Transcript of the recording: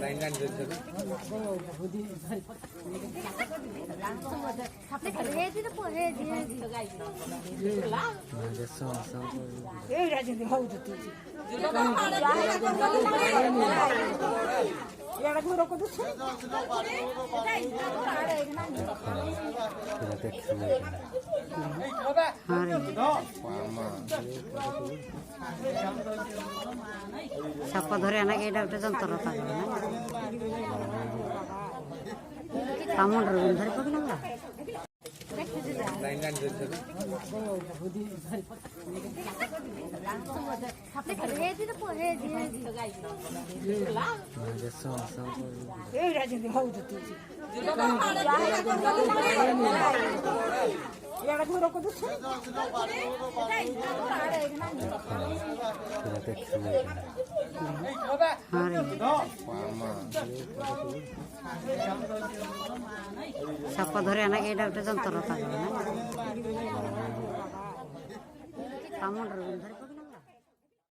line line ধরে ধরে এই রাজনীতি হচ্ছে এরা ঘুরে কত সাপা ধরে আনা এটা একটা যন্ত্র থাকবে না কামড় ধরে পড়লাম না লাইন লাইন ধরে ধরে এই রাজনীতি হচ্ছে এরা ঘুরে কত সাপা ধরে আনা এটা একটা যন্ত্র থাকবে না কামড় ধরে